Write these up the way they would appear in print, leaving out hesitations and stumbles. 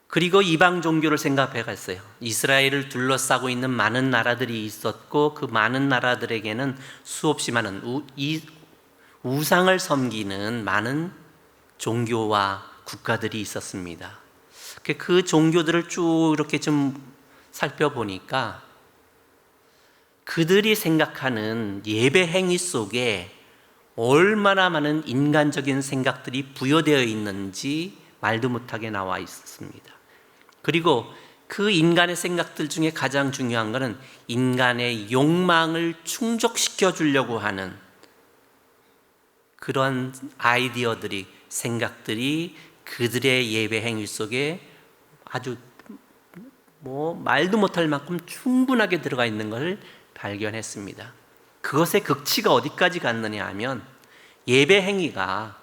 그리고 이방 종교를 생각해 갔어요. 이스라엘을 둘러싸고 있는 많은 나라들이 있었고 그 많은 나라들에게는 수없이 많은 우상을 섬기는 많은 종교와 국가들이 있었습니다. 그 종교들을 쭉 이렇게 좀 살펴보니까 그들이 생각하는 예배 행위 속에 얼마나 많은 인간적인 생각들이 부여되어 있는지 말도 못하게 나와 있었습니다. 그리고 그 인간의 생각들 중에 가장 중요한 것은 인간의 욕망을 충족시켜 주려고 하는 그런 아이디어들이, 생각들이 그들의 예배 행위 속에 아주 말도 못할 만큼 충분하게 들어가 있는 것을 발견했습니다. 그것의 극치가 어디까지 갔느냐 하면 예배 행위가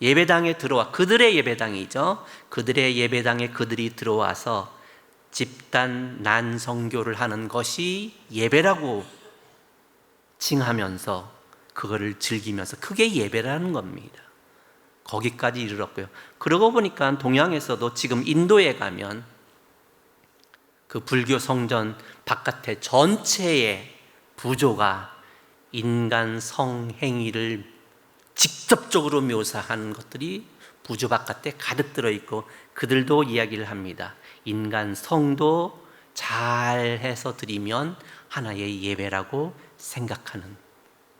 예배당에 들어와, 그들의 예배당이죠. 그들의 예배당에 그들이 들어와서 집단 난성교를 하는 것이 예배라고 칭하면서 그거를 즐기면서 그게 예배라는 겁니다. 거기까지 이르렀고요. 그러고 보니까 동양에서도 지금 인도에 가면 그 불교 성전 바깥에 전체의 부조가 인간 성행위를 직접적으로 묘사하는 것들이 부조 바깥에 가득 들어있고 그들도 이야기를 합니다. 인간 성도 잘해서 드리면 하나의 예배라고 생각하는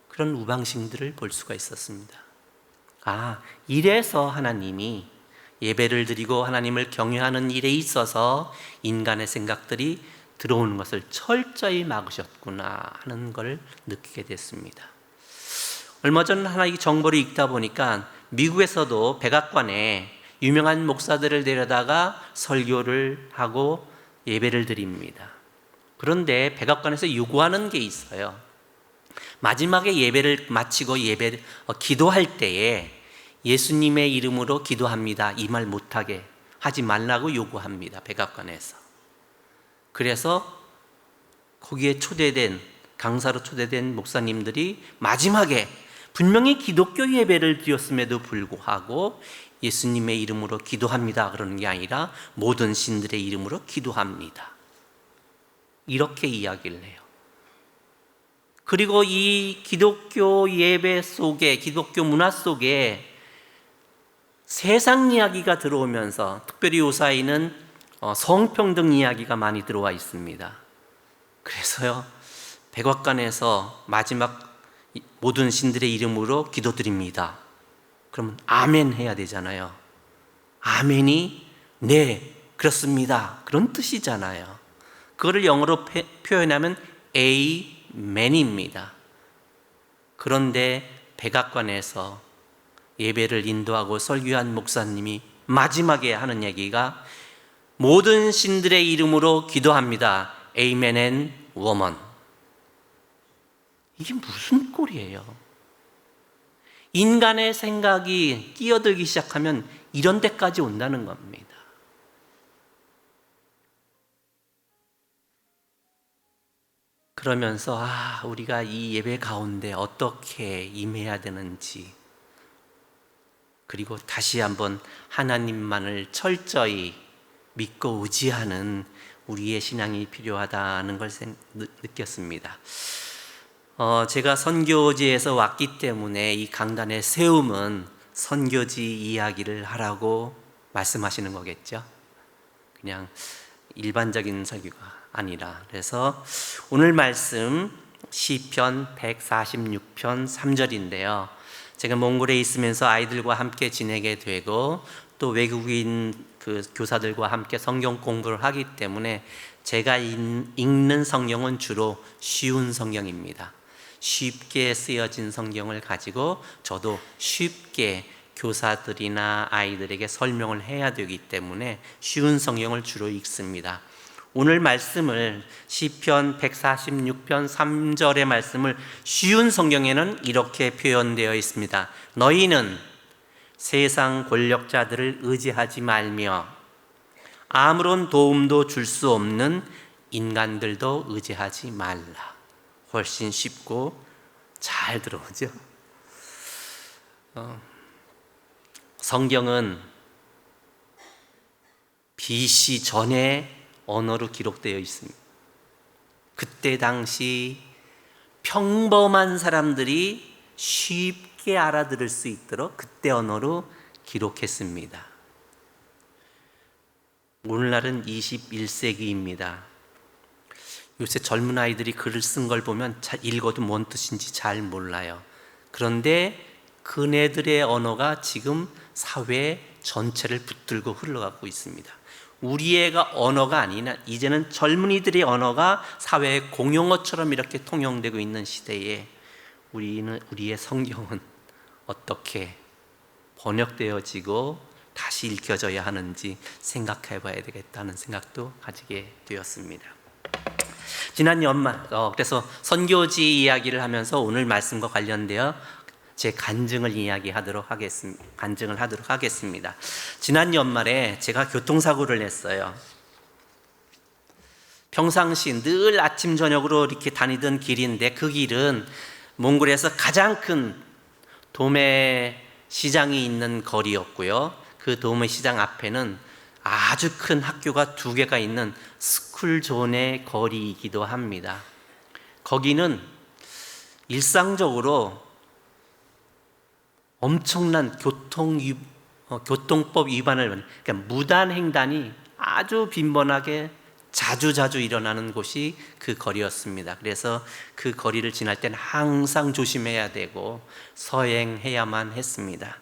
그런 우방식들을 볼 수가 있었습니다. 이래서 하나님이 예배를 드리고 하나님을 경외하는 일에 있어서 인간의 생각들이 들어오는 것을 철저히 막으셨구나 하는 걸 느끼게 됐습니다. 얼마 전 하나 이 정보를 읽다 보니까 미국에서도 백악관에 유명한 목사들을 데려다가 설교를 하고 예배를 드립니다. 그런데 백악관에서 요구하는 게 있어요. 마지막에 예배를 마치고 기도할 때에 예수님의 이름으로 기도합니다. 이 말 못하게 하지 말라고 요구합니다. 백악관에서. 그래서 거기에 강사로 초대된 목사님들이 마지막에 분명히 기독교 예배를 드렸음에도 불구하고 예수님의 이름으로 기도합니다. 그러는 게 아니라 모든 신들의 이름으로 기도합니다. 이렇게 이야기를 해요. 그리고 이 기독교 예배 속에, 기독교 문화 속에 세상 이야기가 들어오면서 특별히 요사이는 성평등 이야기가 많이 들어와 있습니다. 그래서요, 백악관에서 마지막 모든 신들의 이름으로 기도드립니다. 그러면 아멘 해야 되잖아요. 아멘이 네, 그렇습니다. 그런 뜻이잖아요. 그거를 영어로 표현하면 아멘입니다. 그런데 백악관에서 예배를 인도하고 설교한 목사님이 마지막에 하는 얘기가 모든 신들의 이름으로 기도합니다. Amen and woman. 이게 무슨 꼴이에요? 인간의 생각이 끼어들기 시작하면 이런 데까지 온다는 겁니다. 그러면서 우리가 이 예배 가운데 어떻게 임해야 되는지, 그리고 다시 한번 하나님만을 철저히 믿고 의지하는 우리의 신앙이 필요하다는 걸 느꼈습니다. 제가 선교지에서 왔기 때문에 이 강단의 세움은 선교지 이야기를 하라고 말씀하시는 거겠죠. 그냥 일반적인 설교가 아니라. 그래서 오늘 말씀 시편 146편 3절인데요. 제가 몽골에 있으면서 아이들과 함께 지내게 되고 또 외국인 교사들과 함께 성경 공부를 하기 때문에 제가 읽는 성경은 주로 쉬운 성경입니다. 쉽게 쓰여진 성경을 가지고 저도 쉽게 교사들이나 아이들에게 설명을 해야 되기 때문에 쉬운 성경을 주로 읽습니다. 오늘 말씀을 시편 146편 3절의 말씀을 쉬운 성경에는 이렇게 표현되어 있습니다. 너희는 세상 권력자들을 의지하지 말며 아무런 도움도 줄 수 없는 인간들도 의지하지 말라. 훨씬 쉽고 잘 들어오죠. 성경은 BC 전의 언어로 기록되어 있습니다. 그때 당시 평범한 사람들이 쉽게 알아들을 수 있도록 그때 언어로 기록했습니다. 오늘날은 21세기입니다. 요새 젊은 아이들이 글을 쓴 걸 보면 읽어도 뭔 뜻인지 잘 몰라요. 그런데 그네들의 언어가 지금 사회 전체를 붙들고 흘러가고 있습니다. 우리의 언어가 아니라 이제는 젊은이들의 언어가 사회의 공용어처럼 이렇게 통용되고 있는 시대에 우리의 성경은 어떻게 번역되어지고 다시 읽혀져야 하는지 생각해 봐야 되겠다는 생각도 가지게 되었습니다. 지난 연말 그래서 선교지 이야기를 하면서 오늘 말씀과 관련되어 제 간증을 하도록 하겠습니다. 지난 연말에 제가 교통사고를 냈어요. 평상시 늘 아침 저녁으로 이렇게 다니던 길인데 그 길은 몽골에서 가장 큰 도매 시장이 있는 거리였고요. 그 도매 시장 앞에는 아주 큰 학교가 2개가 있는 스쿨존의 거리이기도 합니다. 거기는 일상적으로 엄청난 교통법 위반을, 그러니까 무단횡단이 아주 빈번하게 자주 일어나는 곳이 그 거리였습니다. 그래서 그 거리를 지날 때는 항상 조심해야 되고 서행해야만 했습니다.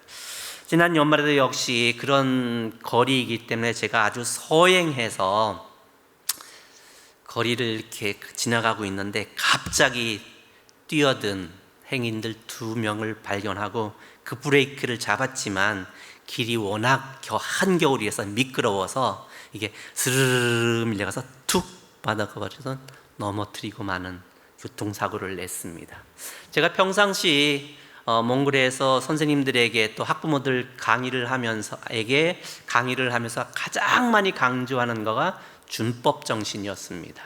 지난 연말에도 역시 그런 거리이기 때문에 제가 아주 서행해서 거리를 이렇게 지나가고 있는데 갑자기 뛰어든 행인들 2명을 발견하고 그 브레이크를 잡았지만 길이 워낙 한겨울이어서 미끄러워서 이게 스르르 밀려가서 툭 받아버려서 넘어뜨리고 마는 교통사고를 냈습니다. 제가 평상시 몽골에서 선생님들에게 또 학부모들 강의를 하면서 가장 많이 강조하는 거가 준법 정신이었습니다.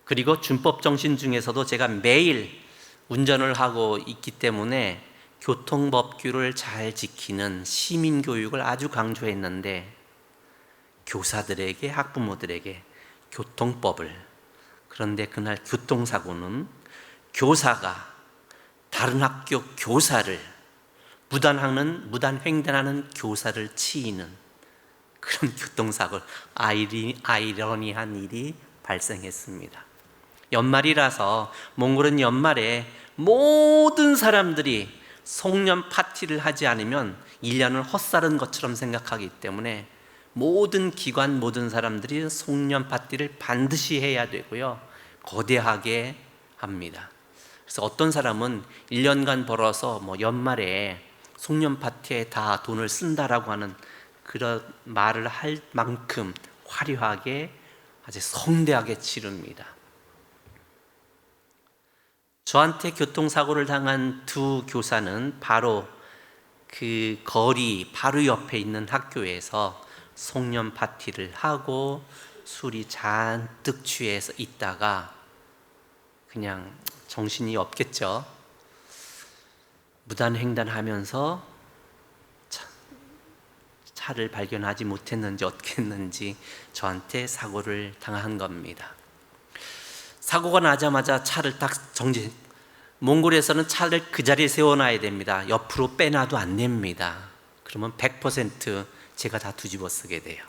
그리고 준법 정신 중에서도 제가 매일 운전을 하고 있기 때문에 교통법규를 잘 지키는 시민교육을 아주 강조했는데 교사들에게, 학부모들에게 교통법을, 그런데 그날 교통사고는 교사가 다른 학교 교사를 무단횡단하는 교사를 치이는 그런 교통사고, 아이러니한 일이 발생했습니다. 연말이라서 몽골은 연말에 모든 사람들이 송년 파티를 하지 않으면 1년을 헛살은 것처럼 생각하기 때문에 모든 기관, 모든 사람들이 송년 파티를 반드시 해야 되고요, 거대하게 합니다. 그래서 어떤 사람은 1년간 벌어서 연말에 송년 파티에 다 돈을 쓴다라고 하는 그런 말을 할 만큼 화려하게 아주 성대하게 치릅니다. 저한테 교통사고를 당한 2 교사는 바로 그 거리 바로 옆에 있는 학교에서 송년 파티를 하고 술이 잔뜩 취해서 있다가 그냥 정신이 없겠죠. 무단횡단하면서 차를 발견하지 못했는지 어떻게 했는지 저한테 사고를 당한 겁니다. 사고가 나자마자 차를 딱 몽골에서는 차를 그 자리에 세워놔야 됩니다. 옆으로 빼놔도 안 됩니다. 그러면 100% 제가 다 뒤집어 쓰게 돼요.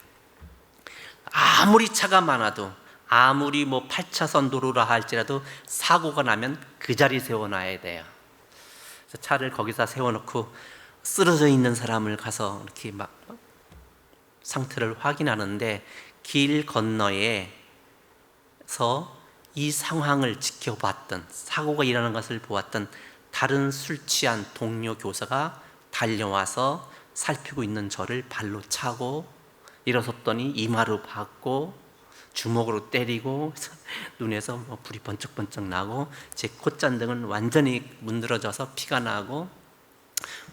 아무리 차가 많아도, 아무리 8차선 도로라 할지라도 사고가 나면 그 자리에 세워놔야 돼요. 그래서 차를 거기다 세워놓고 쓰러져 있는 사람을 가서 이렇게 상태를 확인하는데, 길 건너에서 이 상황을 지켜봤던, 사고가 일어나는 것을 보았던 다른 술 취한 동료 교사가 달려와서 살피고 있는 저를 발로 차고 일어섰더니 이마로 받고 주먹으로 때리고 눈에서 불이 번쩍번쩍 나고 제 콧잔등은 완전히 문드러져서 피가 나고,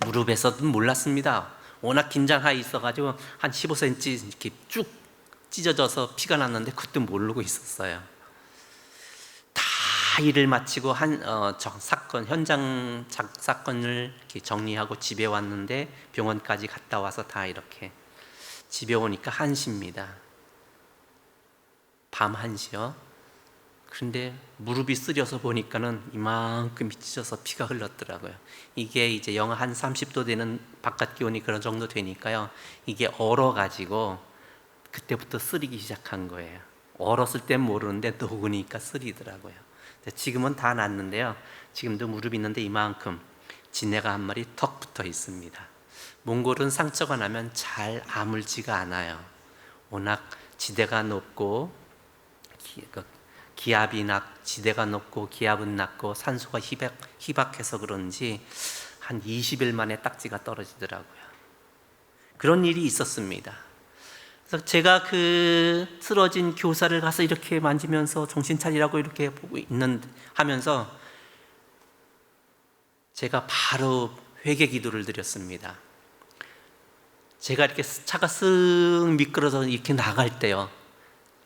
무릎에서도 몰랐습니다. 워낙 긴장하에 있어가지고 한 15cm 이렇게 쭉 찢어져서 피가 났는데 그것도 모르고 있었어요. 다 일을 마치고 현장 사건을 이렇게 정리하고 집에 왔는데 병원까지 갔다 와서 다 이렇게 집에 오니까 1시입니다. 밤 1시요. 그런데 무릎이 쓰려서 보니까는 이만큼이 찢어서 피가 흘렀더라고요. 이게 이제 영하 한 30도 되는 바깥 기온이 그런 정도 되니까요. 이게 얼어가지고 그때부터 쓰리기 시작한 거예요. 얼었을 땐 모르는데 녹으니까 쓰리더라고요. 지금은 다 났는데요. 지금도 무릎이 있는데 이만큼 진해가 한 마리 턱 붙어 있습니다. 몽골은 상처가 나면 잘 아물지가 않아요. 워낙 지대가 높고 지대가 높고 기압은 낮고 산소가 희박해서 그런지 한 20일 만에 딱지가 떨어지더라고요. 그런 일이 있었습니다. 그래서 제가 그 쓰러진 교사를 가서 이렇게 만지면서 정신 차리라고 이렇게 하면서 제가 바로 회개 기도를 드렸습니다. 제가 이렇게 차가 쓱 미끄러져 이렇게 나갈 때요,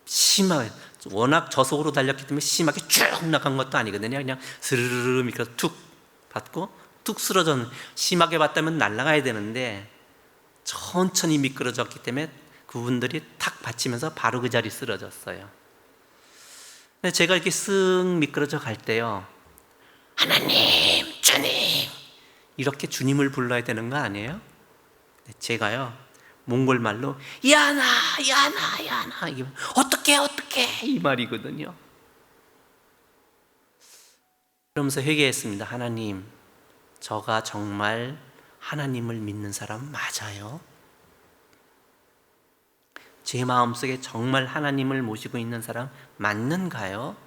심하게, 워낙 저속으로 달렸기 때문에 심하게 쭉 나간 것도 아니거든요. 그냥 스르르르 미끄러져 툭 받고 툭 쓰러졌는, 심하게 받다면 날아가야 되는데 천천히 미끄러졌기 때문에 그분들이 탁 받치면서 바로 그 자리 쓰러졌어요. 근데 제가 이렇게 쓱 미끄러져 갈 때요, 하나님, 주님, 이렇게 주님을 불러야 되는 거 아니에요? 제가요, 몽골 말로 야나 야나 야나, 이게 어떻게 이 말이거든요. 그러면서 회개했습니다. 하나님, 저가 정말 하나님을 믿는 사람 맞아요? 제 마음속에 정말 하나님을 모시고 있는 사람 맞는가요?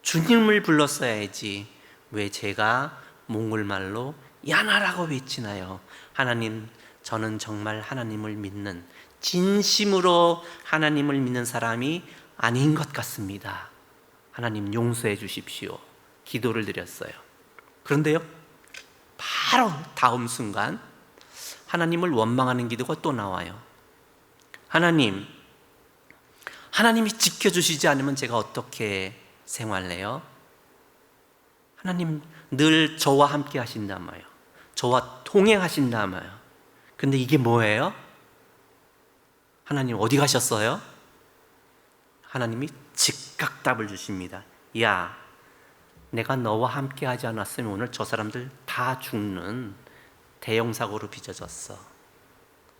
주님을 불렀어야지 왜 제가 몽골말로 야나라고 외치나요? 하나님, 저는 정말 하나님을 믿는, 진심으로 하나님을 믿는 사람이 아닌 것 같습니다. 하나님 용서해 주십시오. 기도를 드렸어요. 그런데요, 바로 다음 순간 하나님을 원망하는 기도가 또 나와요. 하나님이 지켜주시지 않으면 제가 어떻게 생활해요? 하나님 늘 저와 함께 하신다며요. 저와 동행하신다며요. 근데 이게 뭐예요? 하나님 어디 가셨어요? 하나님이 즉각 답을 주십니다. 야, 내가 너와 함께 하지 않았으면 오늘 저 사람들 다 죽는 대형 사고로 빚어졌어.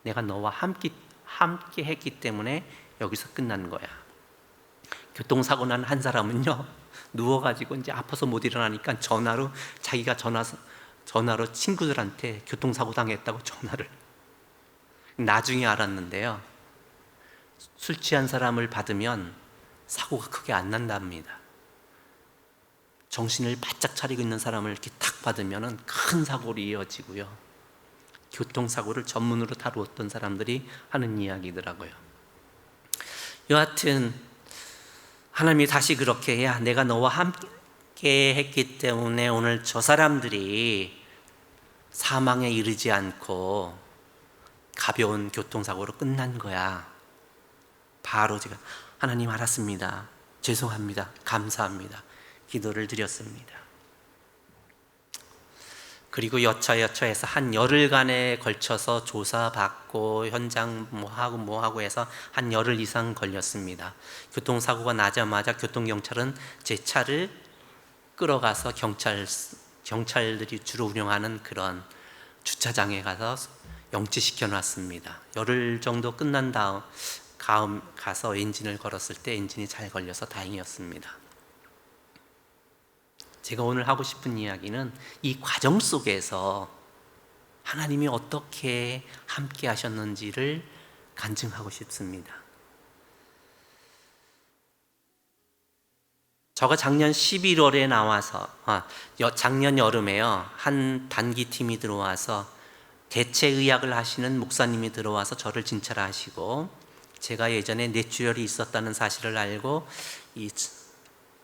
내가 너와 함께 했기 때문에 여기서 끝난 거야. 교통사고 난 한 사람은요, 누워가지고 이제 아파서 못 일어나니까 자기가 전화로 친구들한테 교통사고 당했다고 전화를. 나중에 알았는데요, 술 취한 사람을 받으면 사고가 크게 안 난답니다. 정신을 바짝 차리고 있는 사람을 이렇게 탁 받으면 큰 사고로 이어지고요. 교통사고를 전문으로 다루었던 사람들이 하는 이야기더라고요. 여하튼 하나님이 다시 그렇게, 야, 내가 너와 함께 했기 때문에 오늘 저 사람들이 사망에 이르지 않고 가벼운 교통사고로 끝난 거야. 바로 제가 하나님 알았습니다, 죄송합니다, 감사합니다 기도를 드렸습니다. 그리고 여차여차해서 한 열흘간에 걸쳐서 조사받고 현장 뭐하고 해서 한 열흘 이상 걸렸습니다. 교통사고가 나자마자 교통경찰은 제 차를 끌어가서 경찰들이 주로 운영하는 그런 주차장에 가서 영치시켜 놨습니다. 열흘 정도 끝난 다음 가서 엔진을 걸었을 때 엔진이 잘 걸려서 다행이었습니다. 제가 오늘 하고 싶은 이야기는 이 과정 속에서 하나님이 어떻게 함께 하셨는지를 간증하고 싶습니다. 제가 작년 11월에 나와서 작년 여름에요, 한 단기팀이 들어와서 대체의학을 하시는 목사님이 들어와서 저를 진찰하시고, 제가 예전에 뇌출혈이 있었다는 사실을 알고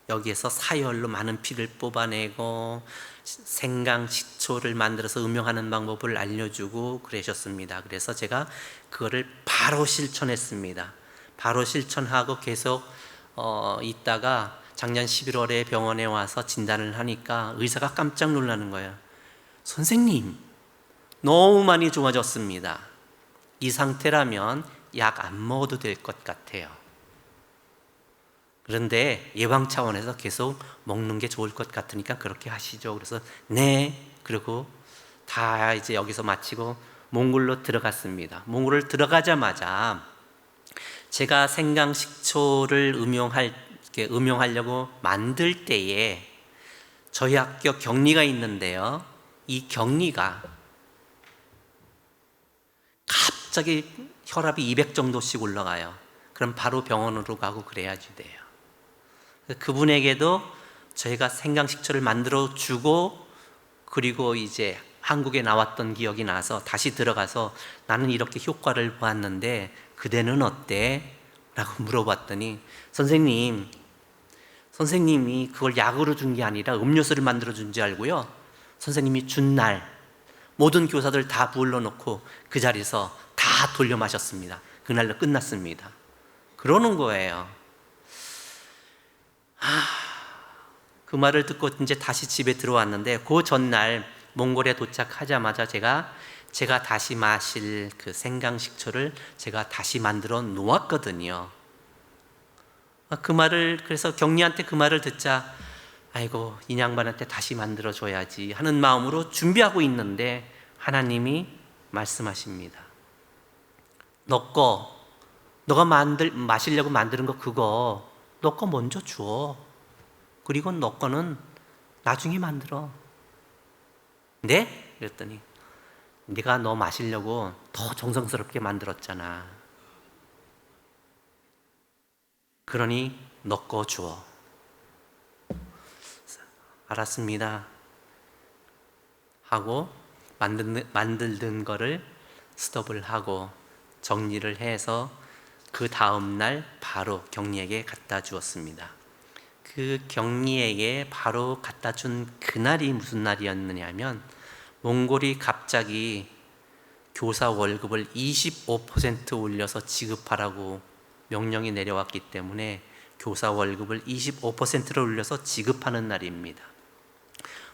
여기에서 사열로 많은 피를 뽑아내고 생강 식초를 만들어서 음용하는 방법을 알려주고 그러셨습니다. 그래서 제가 그거를 바로 실천했습니다. 바로 실천하고 계속 있다가 작년 11월에 병원에 와서 진단을 하니까 의사가 깜짝 놀라는 거예요. 선생님, 너무 많이 좋아졌습니다. 이 상태라면 약 안 먹어도 될 것 같아요. 그런데 예방 차원에서 계속 먹는 게 좋을 것 같으니까 그렇게 하시죠. 그래서 네, 그리고 다 이제 여기서 마치고 몽골로 들어갔습니다. 몽골을 들어가자마자 제가 생강식초를 음용하려고 만들 때에 저희 학교 격리가 있는데요. 이 격리가 갑자기 혈압이 200 정도씩 올라가요. 그럼 바로 병원으로 가고 그래야지 돼요. 그분에게도 저희가 생강식초를 만들어 주고 그리고 이제 한국에 나왔던 기억이 나서 다시 들어가서 나는 이렇게 효과를 보았는데 그대는 어때? 라고 물어봤더니 선생님이 그걸 약으로 준 게 아니라 음료수를 만들어 준 줄 알고요. 선생님이 준 날 모든 교사들 다 불러놓고 그 자리에서 다 돌려 마셨습니다. 그날로 끝났습니다. 그러는 거예요. 그 말을 듣고 이제 다시 집에 들어왔는데 그 전날 몽골에 도착하자마자 제가 다시 마실 그 생강식초를 제가 다시 만들어 놓았거든요. 그래서 경리한테 그 말을 듣자 아이고 이 양반한테 다시 만들어 줘야지 하는 마음으로 준비하고 있는데 하나님이 말씀하십니다. 너가 마시려고 만드는 거 그거 너 거 먼저 줘. 그리고 너 거는 나중에 만들어. 네? 그랬더니 네가 너 마시려고 더 정성스럽게 만들었잖아. 그러니 너 거 줘. 알았습니다. 하고 만들던 거를 스톱을 하고 정리를 해서 그 다음날 바로 경리에게 갖다 주었습니다. 그 경리에게 바로 갖다 준 그날이 무슨 날이었느냐 하면 몽골이 갑자기 교사 월급을 25% 올려서 지급하라고 명령이 내려왔기 때문에 교사 월급을 25%를 올려서 지급하는 날입니다.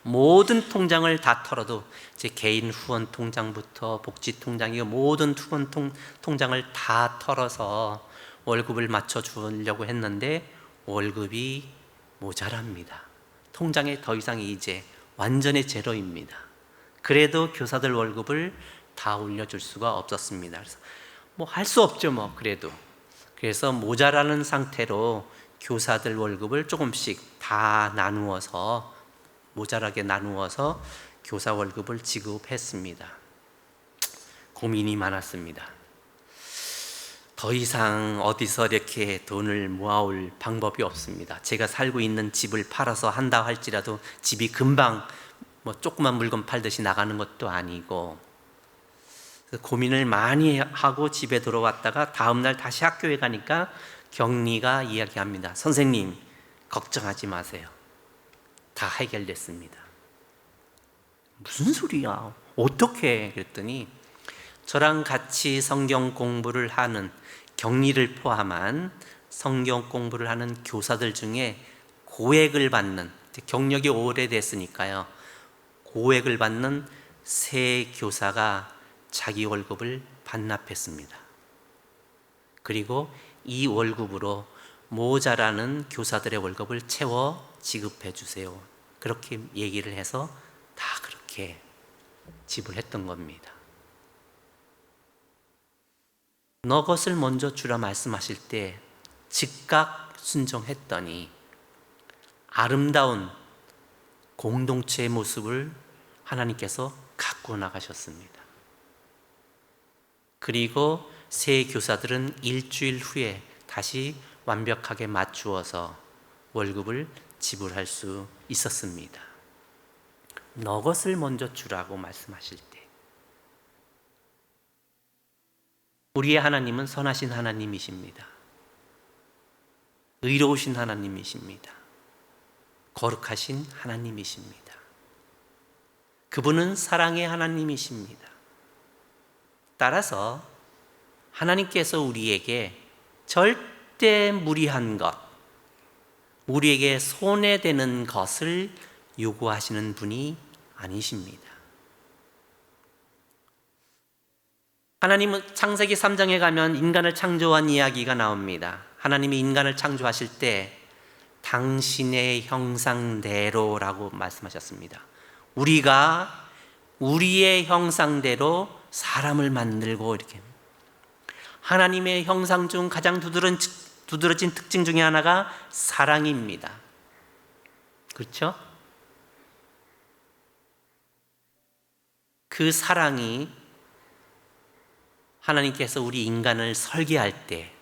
모든 통장을 다 털어도 제 개인 후원 통장부터 복지 통장이고 모든 후원 통장을 다 털어서 월급을 맞춰 주려고 했는데 월급이 모자랍니다. 통장에 더 이상 이제 완전히 제로입니다. 그래도 교사들 월급을 다 올려줄 수가 없었습니다. 그래서 할 수 없죠, 그래도. 그래서 모자라는 상태로 교사들 월급을 조금씩 다 모자라게 나누어서 교사 월급을 지급했습니다. 고민이 많았습니다. 더 이상 어디서 이렇게 돈을 모아올 방법이 없습니다. 제가 살고 있는 집을 팔아서 한다 할지라도 집이 금방 조그만 물건 팔듯이 나가는 것도 아니고 고민을 많이 하고 집에 들어왔다가 다음날 다시 학교에 가니까 격리가 이야기합니다. 선생님, 걱정하지 마세요. 다 해결됐습니다. 무슨 소리야? 어떻게? 그랬더니 저랑 같이 성경 공부를 하는 격리를 포함한 성경 공부를 하는 교사들 중에 고액을 받는 경력이 오래됐으니까요. 고액을 받는 세 교사가 자기 월급을 반납했습니다. 그리고 이 월급으로 모자라는 교사들의 월급을 채워 지급해 주세요. 그렇게 얘기를 해서 다 그렇게 지불했던 겁니다. 너 것을 먼저 주라 말씀하실 때 즉각 순종했더니 아름다운 공동체의 모습을 하나님께서 갖고 나가셨습니다. 그리고 세 교사들은 일주일 후에 다시 완벽하게 맞추어서 월급을 지불할 수 있었습니다. 너 것을 먼저 주라고 말씀하실 때 우리의 하나님은 선하신 하나님이십니다. 의로우신 하나님이십니다. 거룩하신 하나님이십니다. 그분은 사랑의 하나님이십니다. 따라서 하나님께서 우리에게 절대 무리한 것, 우리에게 손해되는 것을 요구하시는 분이 아니십니다. 하나님은 창세기 3장에 가면 인간을 창조한 이야기가 나옵니다. 하나님이 인간을 창조하실 때 당신의 형상대로라고 말씀하셨습니다. 우리가 우리의 형상대로 사람을 만들고 이렇게. 하나님의 형상 중 가장 두드러진 특징 중에 하나가 사랑입니다. 그렇죠? 그 사랑이 하나님께서 우리 인간을 설계할 때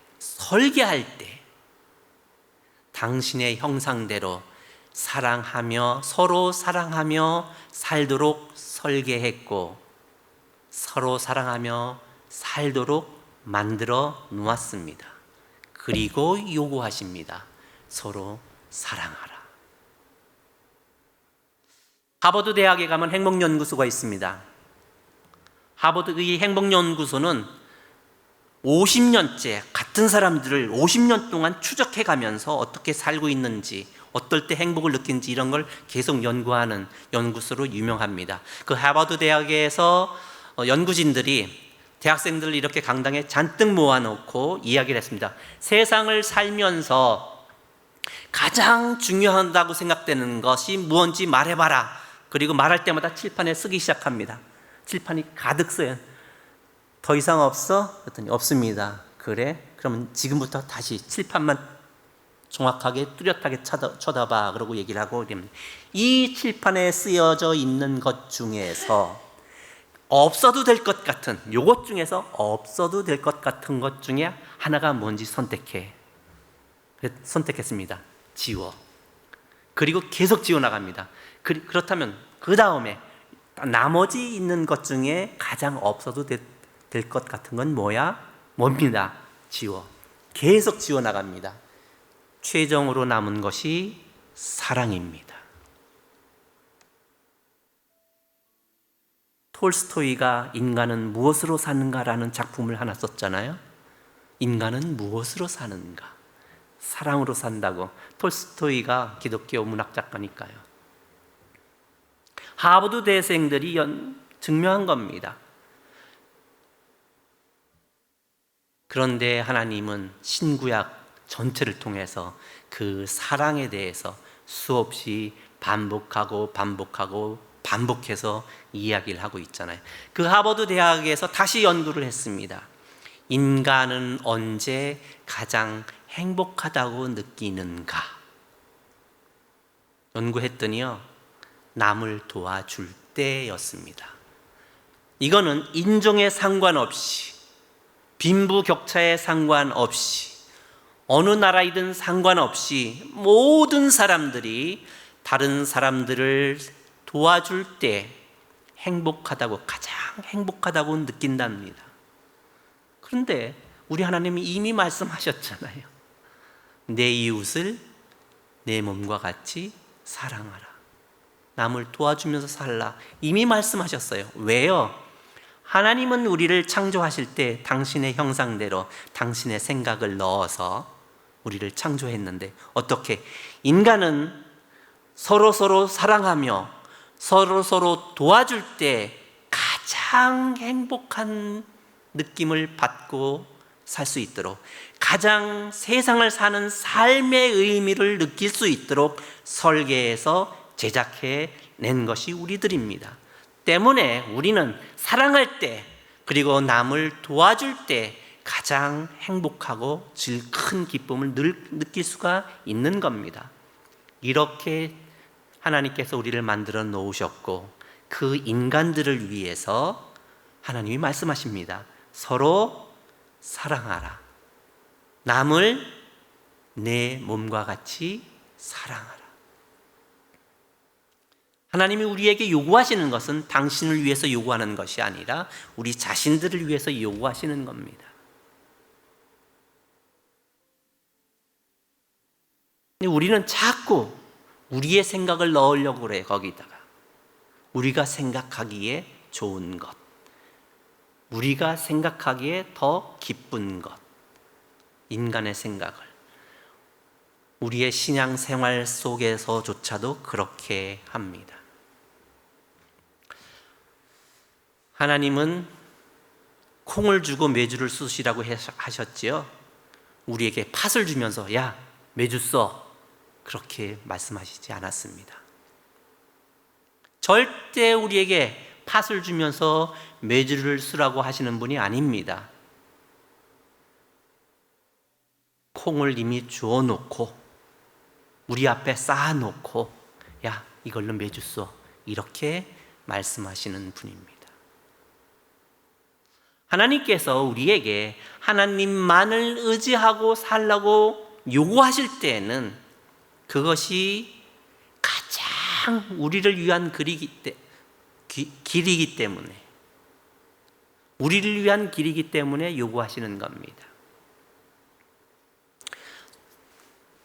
당신의 형상대로 사랑하며 서로 사랑하며 살도록 설계했고 서로 사랑하며 살도록 만들어 놓았습니다. 그리고 요구하십니다. 서로 사랑하라. 하버드 대학에 가면 행복연구소가 있습니다. 하버드의 행복연구소는 50년째 같은 사람들을 50년 동안 추적해 가면서 어떻게 살고 있는지, 어떨 때 행복을 느끼는지 이런 걸 계속 연구하는 연구소로 유명합니다. 그 하버드 대학에서 연구진들이 대학생들을 이렇게 강당에 잔뜩 모아놓고 이야기를 했습니다. 세상을 살면서 가장 중요하다고 생각되는 것이 무엇인지 말해봐라. 그리고 말할 때마다 칠판에 쓰기 시작합니다. 칠판이 가득 써요. 더 이상 없어? 그랬더니 없습니다. 그래? 그러면 지금부터 다시 칠판만 정확하게 뚜렷하게 쳐다봐. 그러고 얘기를 하고 이럽니다. 이 칠판에 쓰여져 있는 것 중에서 없어도 될 것 같은, 요것 중에서 없어도 될 것 같은 것 중에 하나가 뭔지 선택해. 선택했습니다. 지워. 그리고 계속 지워 나갑니다. 그렇다면 그 다음에 나머지 있는 것 중에 가장 없어도 될 것 같은 건 뭐야? 뭡니다. 지워. 계속 지워 나갑니다. 최종으로 남은 것이 사랑입니다. 톨스토이가 인간은 무엇으로 사는가라는 작품을 하나 썼잖아요. 인간은 무엇으로 사는가? 사랑으로 산다고. 톨스토이가 기독교 문학 작가니까요. 하버드 대생들이 증명한 겁니다. 그런데 하나님은 신구약 전체를 통해서 그 사랑에 대해서 수없이 반복해서 이야기를 하고 있잖아요. 그 하버드 대학에서 다시 연구를 했습니다. 인간은 언제 가장 행복하다고 느끼는가? 연구했더니요, 남을 도와줄 때였습니다. 이거는 인종에 상관없이, 빈부격차에 상관없이, 어느 나라이든 상관없이 모든 사람들이 다른 사람들을 도와줄 때 가장 행복하다고 느낀답니다. 그런데 우리 하나님이 이미 말씀하셨잖아요. 내 이웃을 내 몸과 같이 사랑하라. 남을 도와주면서 살라. 이미 말씀하셨어요. 왜요? 하나님은 우리를 창조하실 때 당신의 형상대로 당신의 생각을 넣어서 우리를 창조했는데 어떻게? 인간은 서로 사랑하며 서로 도와줄 때 가장 행복한 느낌을 받고 살 수 있도록, 가장 세상을 사는 삶의 의미를 느낄 수 있도록 설계해서 제작해 낸 것이 우리들입니다. 때문에 우리는 사랑할 때 그리고 남을 도와줄 때 가장 행복하고 큰 기쁨을 느낄 수가 있는 겁니다. 이렇게 하나님께서 우리를 만들어 놓으셨고 그 인간들을 위해서 하나님이 말씀하십니다. 서로 사랑하라. 남을 내 몸과 같이 사랑하라. 하나님이 우리에게 요구하시는 것은 당신을 위해서 요구하는 것이 아니라 우리 자신들을 위해서 요구하시는 겁니다. 근데 우리는 자꾸 우리의 생각을 넣으려고 그래. 거기다가 우리가 생각하기에 좋은 것, 우리가 생각하기에 더 기쁜 것, 인간의 생각을 우리의 신앙생활 속에서조차도 그렇게 합니다. 하나님은 콩을 주고 메주를 쑤시라고 하셨지요. 우리에게 팥을 주면서 야, 메주 써, 그렇게 말씀하시지 않았습니다. 절대 우리에게 팥을 주면서 메주를 쓰라고 하시는 분이 아닙니다. 콩을 이미 주워 놓고 우리 앞에 쌓아 놓고 야, 이걸로 메주 써, 이렇게 말씀하시는 분입니다. 하나님께서 우리에게 하나님만을 의지하고 살라고 요구하실 때에는 그것이 가장 우리를 위한 길이기 때문에, 우리를 위한 길이기 때문에 요구하시는 겁니다.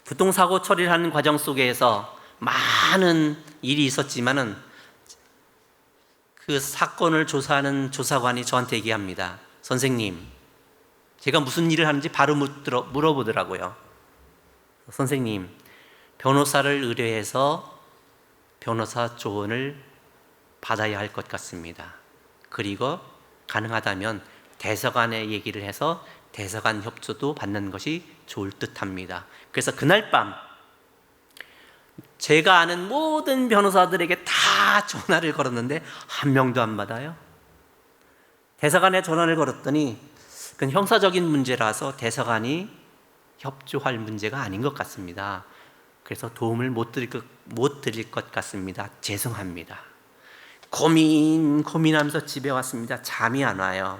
교통사고 처리를 하는 과정 속에서 많은 일이 있었지만은 그 사건을 조사하는 조사관이 저한테 얘기합니다. 선생님, 제가 무슨 일을 하는지 바로 물어보더라고요. 선생님, 변호사를 의뢰해서 변호사 조언을 받아야 할 것 같습니다. 그리고 가능하다면 대사관에 얘기를 해서 대사관 협조도 받는 것이 좋을 듯합니다. 그래서 그날 밤 제가 아는 모든 변호사들에게 다 전화를 걸었는데 한 명도 안 받아요. 대사관에 전화를 걸었더니 그건 형사적인 문제라서 대사관이 협조할 문제가 아닌 것 같습니다. 그래서 도움을 못 드릴 것 같습니다. 죄송합니다. 고민하면서 집에 왔습니다. 잠이 안 와요.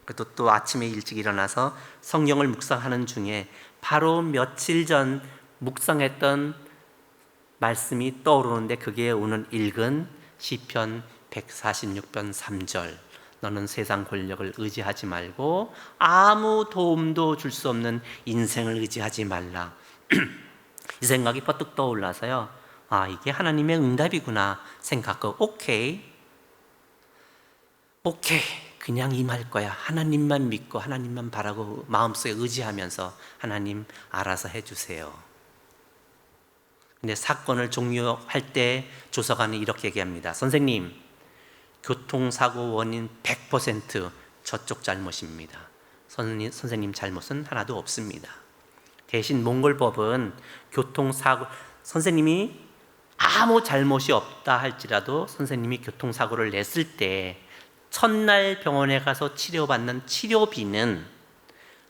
그래도 또 아침에 일찍 일어나서 성경을 묵상하는 중에 바로 며칠 전 묵상했던 말씀이 떠오르는데 그게 오늘 읽은 시편 146편 3절, 너는 세상 권력을 의지하지 말고 아무 도움도 줄 수 없는 인생을 의지하지 말라. 이 생각이 퍼뜩 떠올라서요, 아, 이게 하나님의 응답이구나 생각하고 오케이, 그냥 임할 거야. 하나님만 믿고 하나님만 바라고 마음속에 의지하면서 하나님 알아서 해주세요. 근데 사건을 종료할 때 조사관이 이렇게 얘기합니다. 선생님, 교통사고 원인 100% 저쪽 잘못입니다. 선생님 잘못은 하나도 없습니다. 대신 몽골법은 교통사고, 선생님이 아무 잘못이 없다 할지라도 선생님이 교통사고를 냈을 때 첫날 병원에 가서 치료받는 치료비는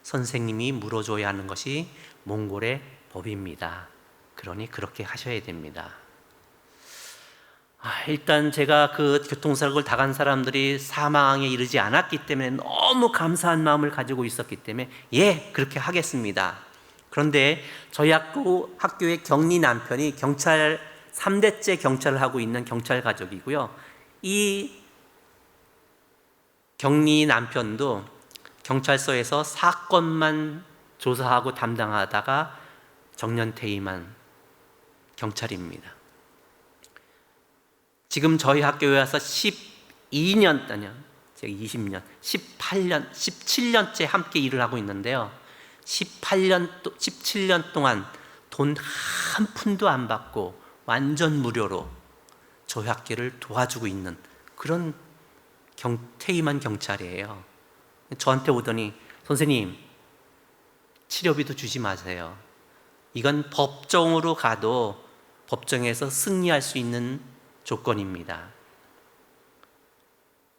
선생님이 물어줘야 하는 것이 몽골의 법입니다. 그러니 그렇게 하셔야 됩니다. 일단 제가 그 교통사고를 당한 사람들이 사망에 이르지 않았기 때문에 너무 감사한 마음을 가지고 있었기 때문에 예, 그렇게 하겠습니다. 그런데 저희 학교의 격리 남편이 경찰 3대째 경찰을 하고 있는 경찰 가족이고요. 이 격리 남편도 경찰서에서 사건만 조사하고 담당하다가 정년퇴임한 경찰입니다. 지금 저희 학교에 와서 12년, 제가 20년, 18년, 17년째 함께 일을 하고 있는데요. 17년 동안 돈 한 푼도 안 받고 완전 무료로 저희 학교를 도와주고 있는 그런 퇴임한 경찰이에요. 저한테 오더니 선생님, 치료비도 주지 마세요. 이건 법정으로 가도 법정에서 승리할 수 있는 조건입니다.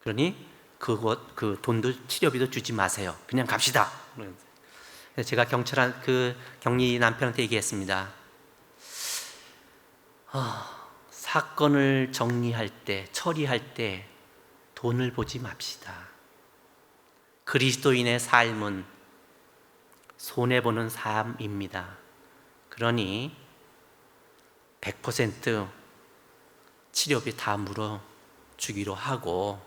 그러니 그 돈도 치료비도 주지 마세요. 그냥 갑시다. 제가 그 격리 남편한테 얘기했습니다. 사건을 정리할 때, 처리할 때 돈을 보지 맙시다. 그리스도인의 삶은 손해보는 삶입니다. 그러니 100% 치료비 다 물어주기로 하고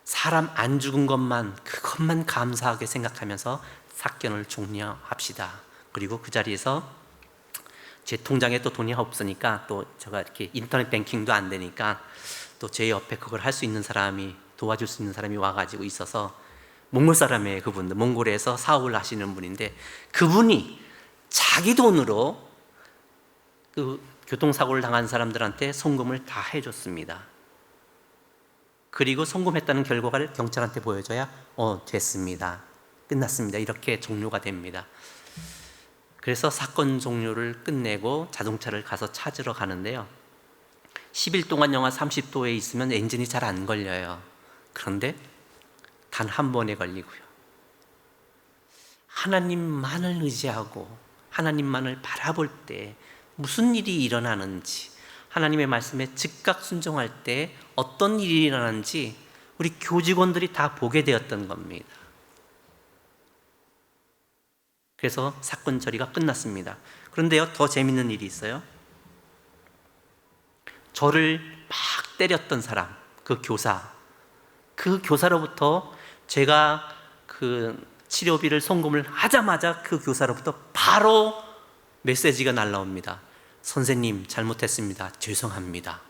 사람 안 죽은 그것만 감사하게 생각하면서 사건을 종료합시다. 그리고 그 자리에서 제 통장에 또 돈이 없으니까 또 제가 이렇게 인터넷 뱅킹도 안 되니까 또 제 옆에 그걸 할 수 있는 사람이, 도와줄 수 있는 사람이 와가지고 있어서, 몽골 사람이에요. 그분도 몽골에서 사업을 하시는 분인데 그분이 자기 돈으로 그 교통사고를 당한 사람들한테 송금을 다 해줬습니다. 그리고 성공했다는 결과를 경찰한테 보여줘야 됐습니다, 끝났습니다, 이렇게 종료가 됩니다. 그래서 사건 종료를 끝내고 자동차를 가서 찾으러 가는데요, 10일 동안 영하 30도에 있으면 엔진이 잘 안 걸려요. 그런데 단 한 번에 걸리고요. 하나님만을 의지하고 하나님만을 바라볼 때 무슨 일이 일어나는지, 하나님의 말씀에 즉각 순종할 때 어떤 일이 일어나는지 우리 교직원들이 다 보게 되었던 겁니다. 그래서 사건 처리가 끝났습니다. 그런데요, 더 재밌는 일이 있어요. 저를 막 때렸던 사람, 그 교사로부터 제가 그 치료비를 송금을 하자마자 그 교사로부터 바로 메시지가 날라옵니다. 선생님, 잘못했습니다, 죄송합니다.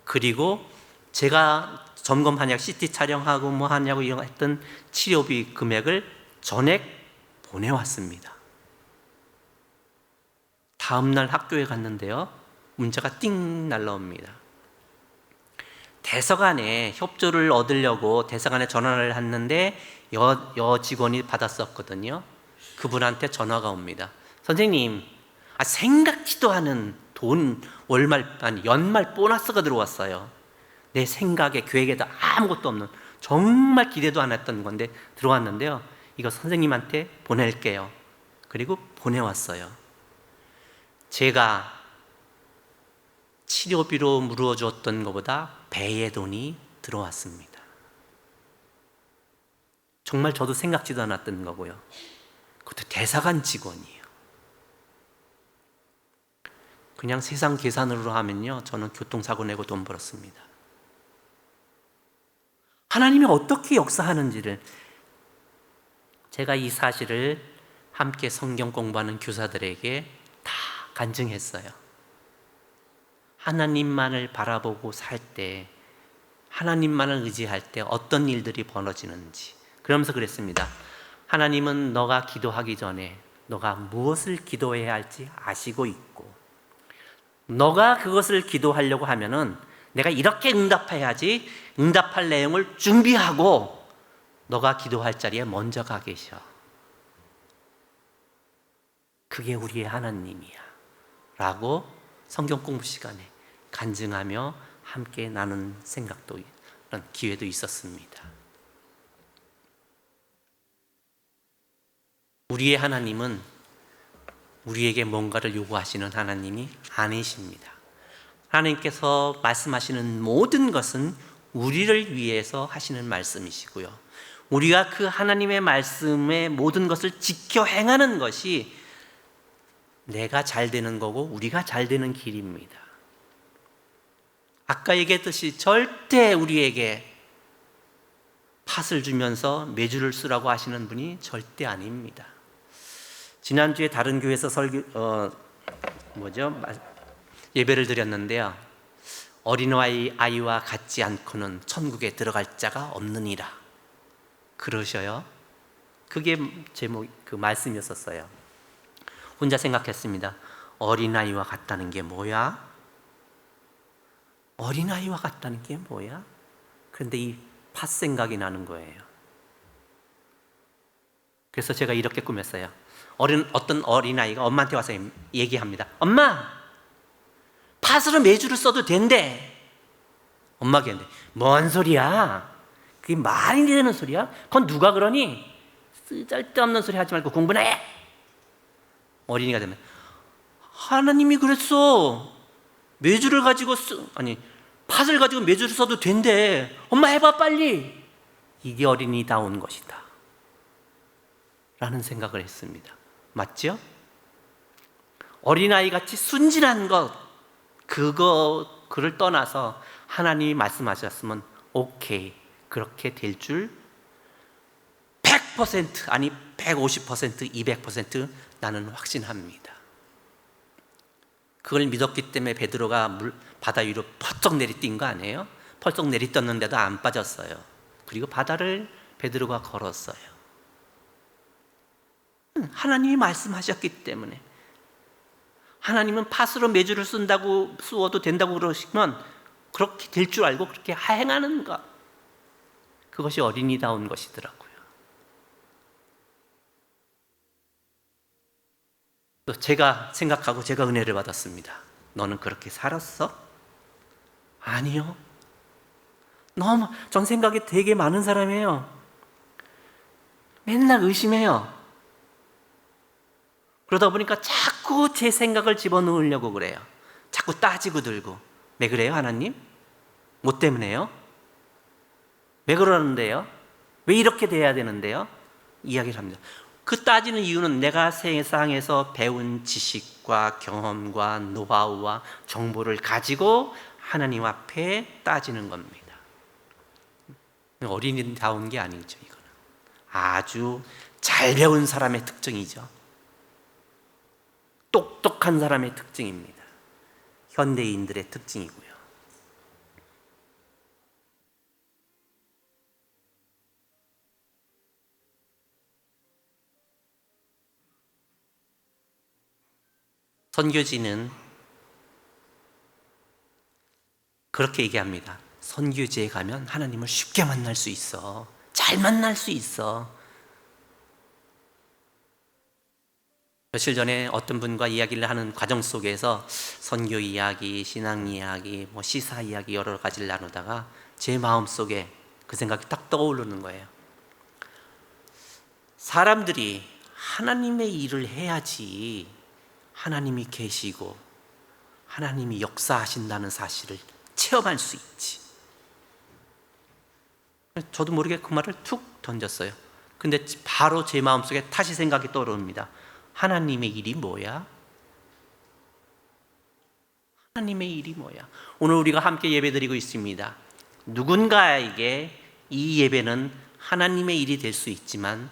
그리고 제가 점검하냐고, CT 촬영하고 뭐 하냐고 했던 치료비 금액을 전액 보내왔습니다. 다음날 학교에 갔는데요, 문자가 띵 날라옵니다. 대사관에 협조를 얻으려고 대사관에 전화를 했는데 여 직원이 받았었거든요. 그분한테 전화가 옵니다. 선생님, 생각지도 않은 연말 보너스가 들어왔어요. 내 생각에 계획에도 아무것도 없는, 정말 기대도 안 했던 건데 들어왔는데요, 이거 선생님한테 보낼게요. 그리고 보내왔어요. 제가 치료비로 물어줬던 것보다 배의 돈이 들어왔습니다. 정말 저도 생각지도 않았던 거고요. 그것도 대사관 직원이에요. 그냥 세상 계산으로 하면요, 저는 교통사고 내고 돈 벌었습니다. 하나님이 어떻게 역사하는지를, 제가 이 사실을 함께 성경 공부하는 교사들에게 다 간증했어요. 하나님만을 바라보고 살 때, 하나님만을 의지할 때 어떤 일들이 벌어지는지, 그러면서 그랬습니다. 하나님은 너가 기도하기 전에 너가 무엇을 기도해야 할지 아시고 있고, 너가 그것을 기도하려고 하면은 내가 이렇게 응답해야지, 응답할 내용을 준비하고 너가 기도할 자리에 먼저 가 계셔. 그게 우리의 하나님이야 라고 성경 공부 시간에 간증하며 함께 나눈 생각도, 그런 기회도 있었습니다. 우리의 하나님은 우리에게 뭔가를 요구하시는 하나님이 아니십니다. 하나님께서 말씀하시는 모든 것은 우리를 위해서 하시는 말씀이시고요, 우리가 그 하나님의 말씀의 모든 것을 지켜 행하는 것이 내가 잘 되는 거고 우리가 잘 되는 길입니다. 아까 얘기했듯이 절대 우리에게 팥을 주면서 메주를 쓰라고 하시는 분이 절대 아닙니다. 지난주에 다른 교회에서 예배를 드렸는데요, 어린아이와 같지 않고는 천국에 들어갈 자가 없느니라 그러셔요. 그게 제목, 그 말씀이었었어요. 혼자 생각했습니다. 어린아이와 같다는 게 뭐야? 어린아이와 같다는 게 뭐야? 그런데 이 팥 생각이 나는 거예요. 그래서 제가 이렇게 꾸몄어요. 어떤 어린아이가 엄마한테 와서 얘기합니다. 엄마, 팥으로 메주를 써도 된대. 엄마가 했는데, 뭔 소리야? 그게 말이 되는 소리야? 그건 누가 그러니? 쓸데없는 소리 하지 말고 공부나 해. 어린이가 되면, 하나님이 그랬어. 메주를 가지고 팥을 가지고 메주를 써도 된대. 엄마 해봐 빨리. 이게 어린이다운 것이다 라는 생각을 했습니다. 맞죠? 어린아이같이 순진한 것, 그를 떠나서 하나님이 말씀하셨으면 오케이, 그렇게 될 줄 100% 아니 150%, 200% 나는 확신합니다. 그걸 믿었기 때문에 베드로가 바다 위로 펄쩍 내리뛴 거 아니에요? 펄쩍 내리떴는데도 안 빠졌어요. 그리고 바다를 베드로가 걸었어요. 하나님이 말씀하셨기 때문에. 하나님은 팥으로 메주를 쓰어도 된다고 그러시면 그렇게 될 줄 알고 그렇게 행하는 것. 그것이 어린이다운 것이더라고요. 또 제가 생각하고 제가 은혜를 받았습니다. 너는 그렇게 살았어? 아니요. 너무 전 생각이 되게 많은 사람이에요. 맨날 의심해요. 그러다 보니까 자꾸 제 생각을 집어넣으려고 그래요. 자꾸 따지고 들고. 왜 그래요, 하나님? 뭐 때문에요? 왜 그러는데요? 왜 이렇게 돼야 되는데요? 이야기를 합니다. 그 따지는 이유는 내가 세상에서 배운 지식과 경험과 노하우와 정보를 가지고 하나님 앞에 따지는 겁니다. 어린이다운 게 아니죠, 이거는. 아주 잘 배운 사람의 특징이죠. 똑똑한 사람의 특징입니다. 현대인들의 특징이고요. 선교지는 그렇게 얘기합니다. 선교지에 가면 하나님을 쉽게 만날 수 있어. 잘 만날 수 있어. 며칠 전에 어떤 분과 이야기를 하는 과정 속에서 선교 이야기, 신앙 이야기, 시사 이야기 여러 가지를 나누다가 제 마음속에 그 생각이 딱 떠오르는 거예요. 사람들이 하나님의 일을 해야지 하나님이 계시고 하나님이 역사하신다는 사실을 체험할 수 있지. 저도 모르게 그 말을 툭 던졌어요. 근데 바로 제 마음속에 다시 생각이 떠오릅니다. 하나님의 일이 뭐야? 하나님의 일이 뭐야? 오늘 우리가 함께 예배드리고 있습니다. 누군가에게 이 예배는 하나님의 일이 될 수 있지만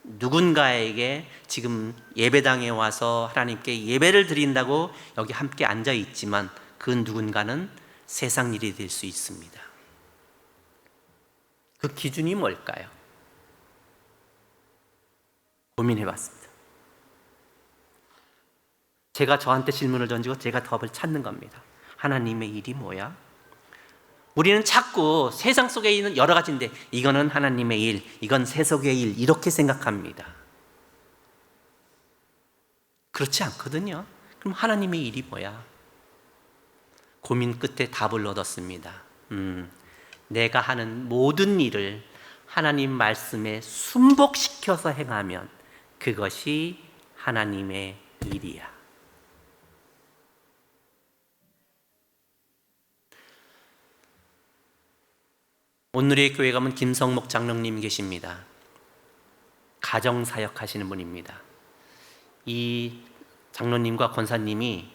누군가에게 지금 예배당에 와서 하나님께 예배를 드린다고 여기 함께 앉아 있지만 그 누군가는 세상 일이 될 수 있습니다. 그 기준이 뭘까요? 고민해 봤습니다. 제가 저한테 질문을 던지고 제가 답을 찾는 겁니다. 하나님의 일이 뭐야? 우리는 자꾸 세상 속에 있는 여러 가지인데 이거는 하나님의 일, 이건 세속의 일 이렇게 생각합니다. 그렇지 않거든요. 그럼 하나님의 일이 뭐야? 고민 끝에 답을 얻었습니다. 내가 하는 모든 일을 하나님 말씀에 순복시켜서 행하면 그것이 하나님의 일이야. 오늘의 교회 가면 김성목 장로님 계십니다. 가정사역 하시는 분입니다. 이 장로님과 권사님이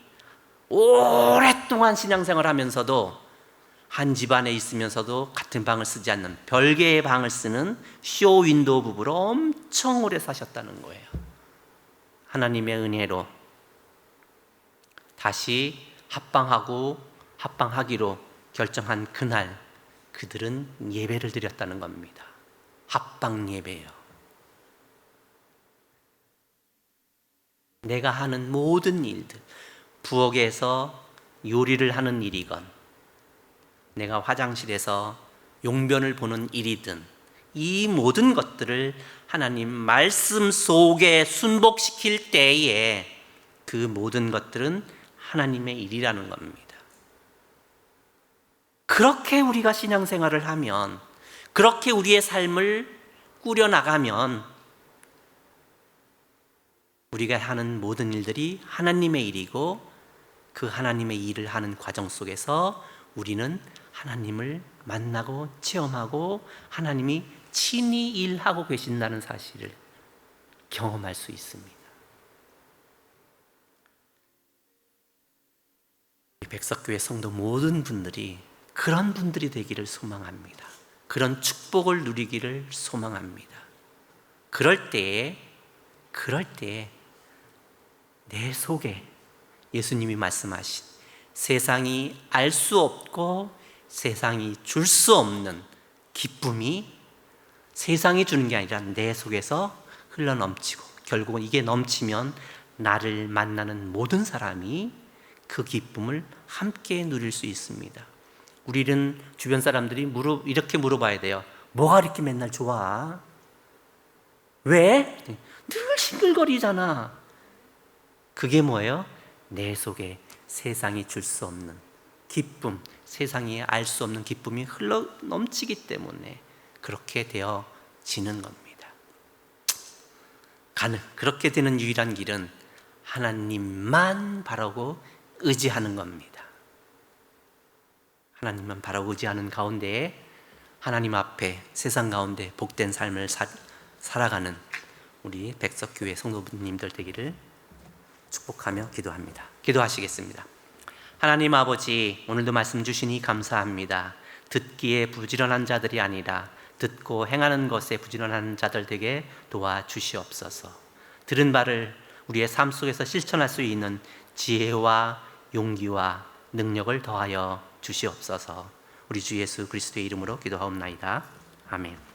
오랫동안 신앙생활 하면서도 한 집안에 있으면서도 같은 방을 쓰지 않는 별개의 방을 쓰는 쇼 윈도우 부부로 엄청 오래 사셨다는 거예요. 하나님의 은혜로 다시 합방하기로 결정한 그날 그들은 예배를 드렸다는 겁니다. 합방 예배요. 내가 하는 모든 일들, 부엌에서 요리를 하는 일이건 내가 화장실에서 용변을 보는 일이든 이 모든 것들을 하나님 말씀 속에 순복시킬 때에 그 모든 것들은 하나님의 일이라는 겁니다. 그렇게 우리가 신앙생활을 하면, 그렇게 우리의 삶을 꾸려나가면 우리가 하는 모든 일들이 하나님의 일이고 그 하나님의 일을 하는 과정 속에서 우리는 하나님을 만나고 체험하고 하나님이 친히 일하고 계신다는 사실을 경험할 수 있습니다. 백석교회 성도 모든 분들이 그런 분들이 되기를 소망합니다. 그런 축복을 누리기를 소망합니다. 그럴 때에 내 속에 예수님이 말씀하신 세상이 알 수 없고 세상이 줄 수 없는 기쁨이 세상이 주는 게 아니라 내 속에서 흘러넘치고 결국은 이게 넘치면 나를 만나는 모든 사람이 그 기쁨을 함께 누릴 수 있습니다. 우리는 주변 사람들이 이렇게 물어봐야 돼요. 뭐가 이렇게 맨날 좋아? 왜? 늘 싱글거리잖아. 그게 뭐예요? 내 속에 세상이 줄 수 없는 기쁨, 세상이 알 수 없는 기쁨이 흘러 넘치기 때문에 그렇게 되어지는 겁니다. 그렇게 되는 유일한 길은 하나님만 바라고 의지하는 겁니다. 하나님만 바라고 의지하는 가운데에 하나님 앞에 세상 가운데 복된 삶을 살아가는 우리 백석교회 성도님들 되기를 축복하며 기도합니다. 기도하시겠습니다. 하나님 아버지, 오늘도 말씀 주시니 감사합니다. 듣기에 부지런한 자들이 아니라 듣고 행하는 것에 부지런한 자들 되게 도와주시옵소서. 들은 바를 우리의 삶 속에서 실천할 수 있는 지혜와 용기와 능력을 더하여 주시옵소서. 우리 주 예수 그리스도의 이름으로 기도하옵나이다. 아멘.